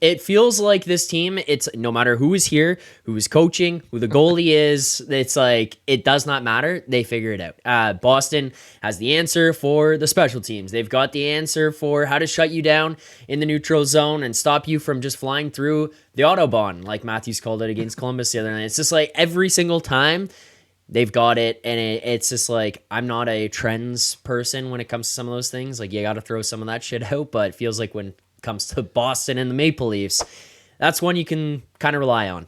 It feels like this team, it's no matter who is here, who is coaching, who the goalie is, it's like it does not matter. They figure it out. Boston has the answer for the special teams. They've got the answer for how to shut you down in the neutral zone and stop you from just flying through the Autobahn, like Matthews called it against Columbus the other night. It's just like every single time they've got it, and it's just like I'm not a trends person when it comes to some of those things. Like you got to throw some of that shit out, but it feels like when comes to Boston and the Maple Leafs, that's one you can kind of rely on.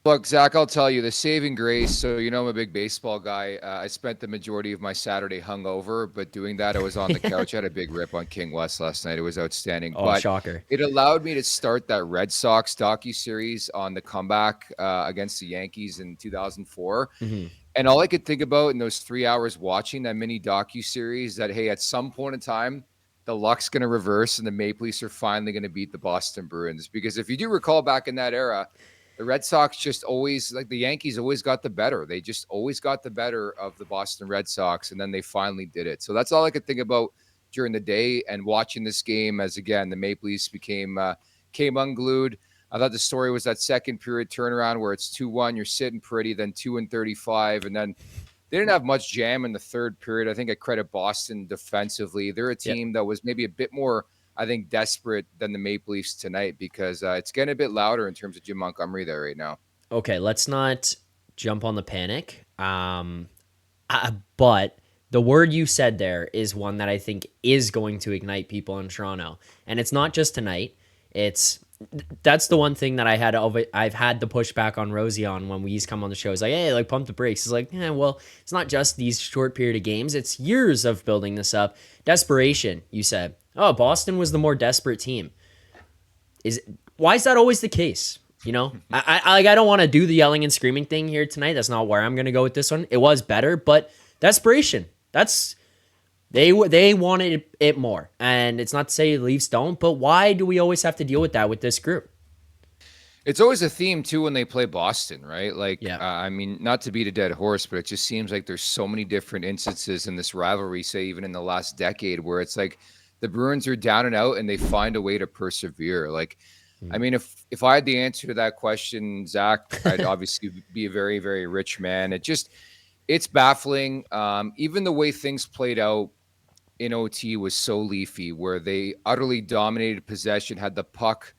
Look, Zach, I'll tell you the saving grace. So, I'm a big baseball guy. I spent the majority of my Saturday hungover, but doing that, I was on the couch. I had a big rip on King West last night. It was outstanding. Oh, But shocker. it allowed me to start that Red Sox docu-series on the comeback against the Yankees in 2004. Mm-hmm. And all I could think about in those 3 hours watching that mini docu-series that, hey, at some point in time, the luck's going to reverse and the Maple Leafs are finally going to beat the Boston Bruins. Because if you do recall back in that era, the Red Sox just always, like the Yankees, always got the better. They just always got the better of the Boston Red Sox, and then they finally did it. So that's all I could think about during the day and watching this game as, again, the Maple Leafs came unglued. I thought the story was that second period turnaround where it's 2-1, you're sitting pretty, then 2-35, and then they didn't have much jam in the third period. I think I credit Boston defensively. They're a Yep. team that was maybe a bit more, I think, desperate than the Maple Leafs tonight because it's getting a bit louder in terms of Jim Montgomery there right now. Okay, let's not jump on the panic. But the word you said there is one that I think is going to ignite people in Toronto, and it's not just tonight. It's that's the one thing that I've had to push back on Rosie on when he's come on the show. It's like, hey, like pump the brakes. It's like, yeah, well, it's not just these short period of games. It's years of building this up. Desperation, you said. Oh, Boston was the more desperate team. Is why is that always the case? I don't want to do the yelling and screaming thing here tonight. That's not where I'm going to go with this one. It was better, but desperation. That's they wanted it more, and it's not to say the Leafs don't, but why do we always have to deal with that with this group? It's always a theme too when they play Boston, right? Like, Yeah. I mean, not to beat a dead horse, but it just seems like there's so many different instances in this rivalry, say even in the last decade, where it's like the Bruins are down and out and they find a way to persevere. Like, I mean, if I had the answer to that question, Zach, I'd obviously be a very, very rich man. It's baffling. Even the way things played out in OT was so leafy, where they utterly dominated possession, had the puck,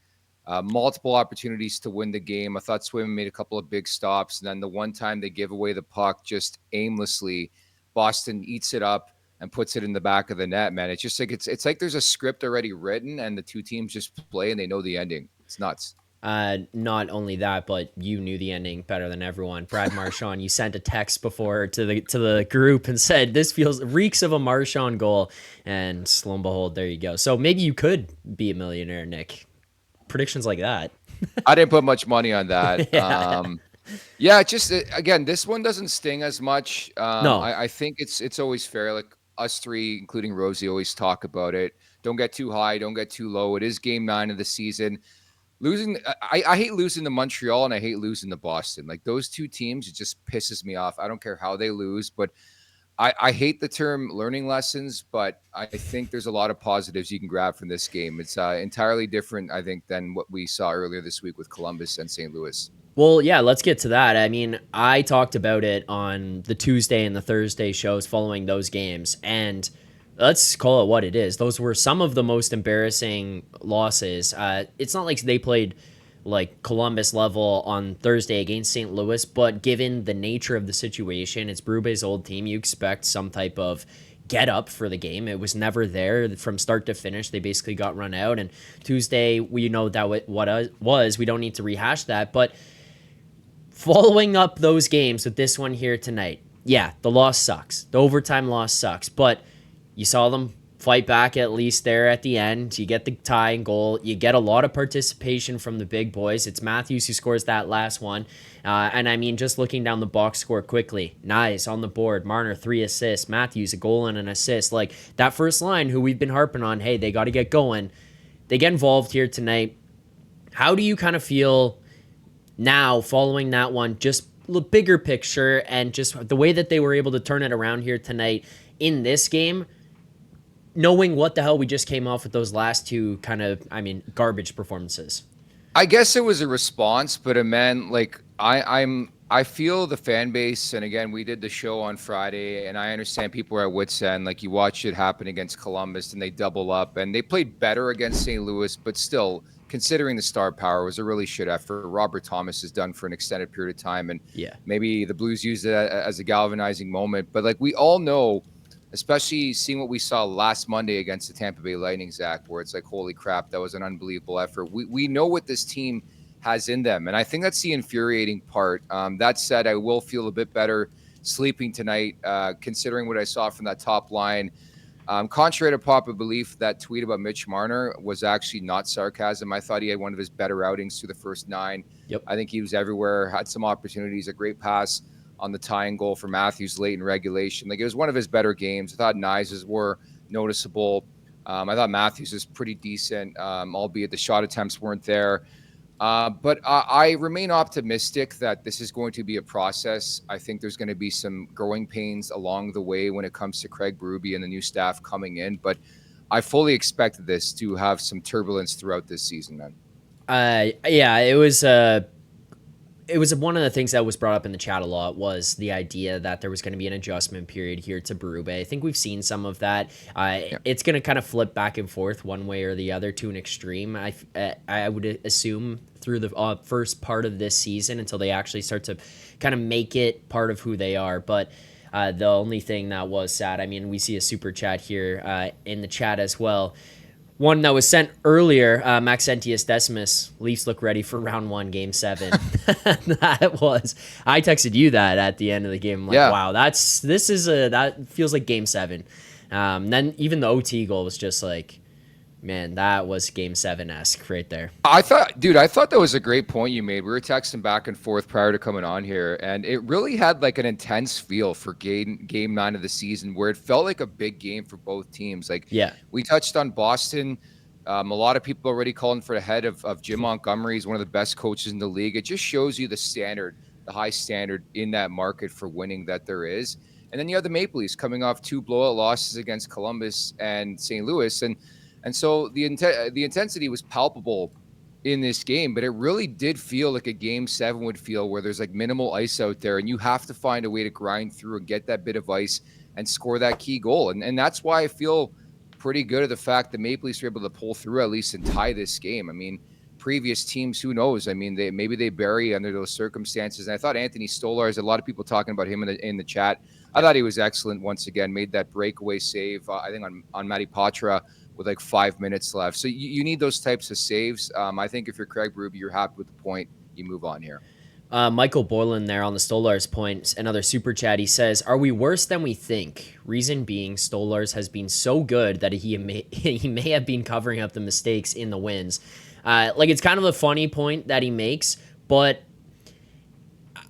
multiple opportunities to win the game. I thought Swayman made a couple of big stops, and then the one time they give away the puck just aimlessly, Boston eats it up and puts it in the back of the net. Man, it's just like it's like there's a script already written, and the two teams just play and they know the ending. It's nuts. Not only that, but you knew the ending better than everyone. Brad Marchand, you sent a text before to the group and said this feels reeks of a Marchand goal, and lo and behold, there you go. So maybe you could be a millionaire, Nick. Predictions like that. I didn't put much money on that. Yeah. Yeah, just again, this one doesn't sting as much. No. I think it's always fair. Like us three, including Rosie, always talk about it. Don't get too high, don't get too low. It is game 9 of the season. Losing, I hate losing to Montreal and I hate losing to Boston. Like those two teams, it just pisses me off. I don't care how they lose, but I hate the term learning lessons, but I think there's a lot of positives you can grab from this game. It's entirely different, I think, than what we saw earlier this week with Columbus and St. Louis. Well, yeah, let's get to that. I mean, I talked about it on the Tuesday and the Thursday shows following those games, and let's call it what it is. Those were some of the most embarrassing losses. It's not like they played like Columbus level on Thursday against St. Louis, but given the nature of the situation, it's Brube's old team. You expect some type of get up for the game. It was never there from start to finish. They basically got run out. And Tuesday, we know that what it was. We don't need to rehash that, but following up those games with this one here tonight, yeah, the loss sucks. The overtime loss sucks, but you saw them fight back at least there at the end. You get the tying goal. You get a lot of participation from the big boys. It's Matthews who scores that last one. And I mean, just looking down the box score quickly, nice on the board. Marner, 3 assists. Matthews, a goal and an assist. Like that first line, who we've been harping on, hey, they got to get going. They get involved here tonight. How do you kind of feel now following that one, just the bigger picture and just the way that they were able to turn it around here tonight in this game? knowing what the hell we just came off with those last two kind of, I mean, garbage performances. I guess it was a response, but it meant like I feel the fan base, and again, we did the show on Friday, and I understand people are at wits end. Like you watch it happen against Columbus, and they double up, and they played better against St. Louis, but still, considering the star power, was a really shit effort. Robert Thomas is done for an extended period of time, and Yeah. maybe the Blues used it as a galvanizing moment. But like we all know, especially seeing what we saw last Monday against the Tampa Bay Lightning, Zach, where it's like, holy crap, that was an unbelievable effort. We know what this team has in them, and I think that's the infuriating part. That said, I will feel a bit better sleeping tonight, considering what I saw from that top line. Contrary to popular belief, that tweet about Mitch Marner was actually not sarcasm. I thought he had one of his better outings through the first 9. Yep. I think he was everywhere, had some opportunities, a great pass on the tying goal for Matthews late in regulation. Like it was one of his better games. I thought Nyes were noticeable. I thought Matthews was pretty decent, albeit the shot attempts weren't there. But I remain optimistic that this is going to be a process. I think there's going to be some growing pains along the way when it comes to Craig Berube and the new staff coming in. But I fully expect this to have some turbulence throughout this season, man. Yeah, it was one of the things that was brought up in the chat a lot was the idea that there was going to be an adjustment period here to Berube. I think we've seen some of that. Yeah. It's going to kind of flip back and forth one way or the other to an extreme. I would assume through the first part of this season until they actually start to kind of make it part of who they are. But the only thing that was sad, I mean, we see a super chat here in the chat as well. One that was sent earlier, Maxentius Decimus, Leafs look ready for round 1, game 7. That was, I texted you that at the end of the game. I'm like, Yeah. wow, that feels like game 7. Then even the OT goal was just like, man, that was game 7-esque right there. I thought that was a great point you made. We were texting back and forth prior to coming on here, and it really had like an intense feel for game 9 of the season where it felt like a big game for both teams. Like, Yeah. we touched on Boston. A lot of people already calling for the head of Jim Montgomery. He's one of the best coaches in the league. It just shows you the standard, the high standard in that market for winning that there is. And then you have the Maple Leafs coming off 2 blowout losses against Columbus and St. Louis, and so the intensity was palpable in this game, but it really did feel like a game 7 would feel, where there's like minimal ice out there, and you have to find a way to grind through and get that bit of ice and score that key goal. And that's why I feel pretty good at the fact that Maple Leafs were able to pull through at least and tie this game. I mean, previous teams, who knows? I mean, maybe they bury under those circumstances. And I thought Anthony Stolarz, a lot of people talking about him in the chat. I thought he was excellent once again. Made that breakaway save, I think on Matty Patra, with like 5 minutes left. So you need those types of saves. I think if you're Craig Berube, you're happy with the point. You move on here. Michael Boylan there on the Stolarz point, another super chat. He says, "Are we worse than we think? Reason being, Stolarz has been so good that he may have been covering up the mistakes in the wins." Like, it's kind of a funny point that he makes, but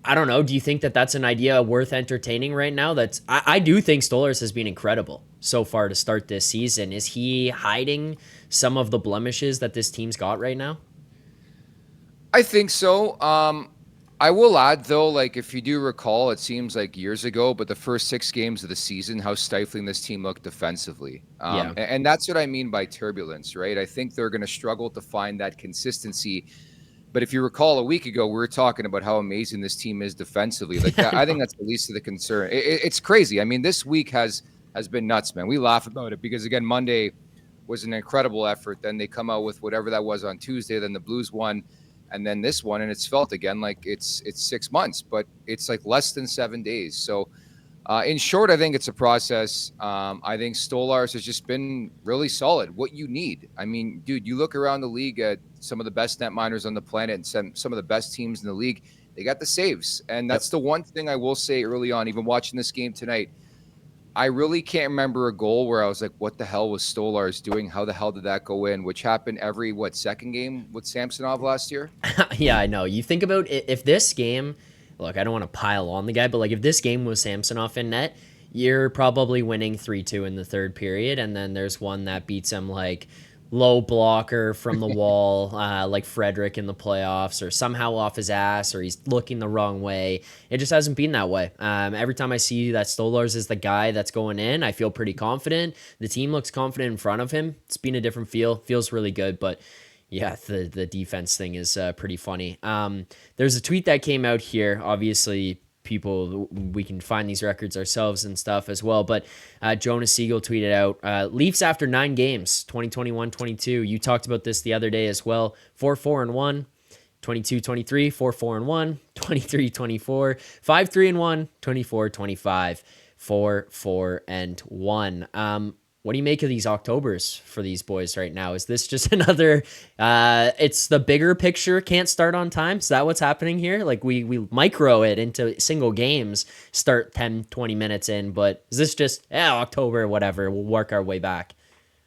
I don't know. Do you think that that's an idea worth entertaining right now? I do think Stolarz has been incredible so far to start this season. Is he hiding some of the blemishes that this team's got right now? I think so. I will add, though, like, if you do recall, it seems like years ago, but the first 6 games of the season, how stifling this team looked defensively. Yeah. And that's what I mean by turbulence, right? I think they're going to struggle to find that consistency. But if you recall, a week ago, we were talking about how amazing this team is defensively. Like, I think that's the least of the concern. It's crazy. I mean, this week has been nuts, man. We laugh about it because, again, Monday was an incredible effort. Then they come out with whatever that was on Tuesday. Then the Blues won, and then this one, and it's felt again like it's 6 months, but it's like less than 7 days. So, in short, I think it's a process. I think Stolarz has just been really solid. What you need. I mean, dude, you look around the league at some of the best netminders on the planet and some of the best teams in the league. They got the saves. And that's the one thing I will say early on, even watching this game tonight. I really can't remember a goal where I was like, what the hell was Stolarz doing? How the hell did that go in? Which happened every, second game with Samsonov last year? Yeah, I know. You think about if this game, look, I don't want to pile on the guy, but like if this game was Samsonov in net, you're probably winning 3-2 in the third period. And then there's one that beats him like low blocker from the wall, like Frederick in the playoffs, or somehow off his ass, or he's looking the wrong way. It just hasn't been that way. Every time I see that Stolarz is the guy that's going in, I feel pretty confident. The team looks confident in front of him. It's been a different feel. Feels really good, but yeah, the defense thing is pretty funny. There's a tweet that came out here. Obviously, people, we can find these records ourselves and stuff as well. But Jonas Siegel tweeted out, Leafs after 9 games, 2021-22. You talked about this the other day as well. 4-4-1, 22-23, 4-4-1, 23-24, 5-3-1, 24-25, 4-4-1. What do you make of these Octobers for these boys right now? Is this just another, it's the bigger picture, can't start on time? Is that what's happening here? Like we micro it into single games, start 10, 20 minutes in, but is this just, October, whatever, we'll work our way back?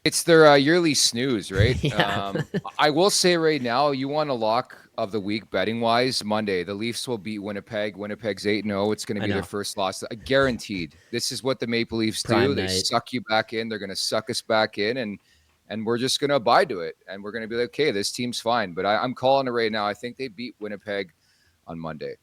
It's their yearly snooze, right? Yeah. I will say right now, you want a lock of the week betting wise. Monday, the Leafs will beat Winnipeg. Winnipeg's 8-0. It's going to be their first loss. Guaranteed. This is what the Maple Leafs do. They suck you back in. They're going to suck us back in, and we're just going to abide to it. And we're going to be like, okay, this team's fine. But I'm calling it right now. I think they beat Winnipeg on Monday.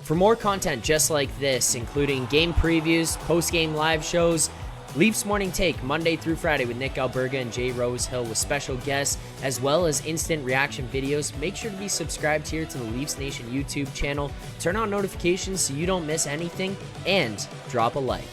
For more content just like this, including game previews, post-game live shows, Leafs Morning Take, Monday through Friday with Nick Alberga and Jay Rosehill with special guests, as well as instant reaction videos. Make sure to be subscribed here to the Leafs Nation YouTube channel. Turn on notifications so you don't miss anything, and drop a like.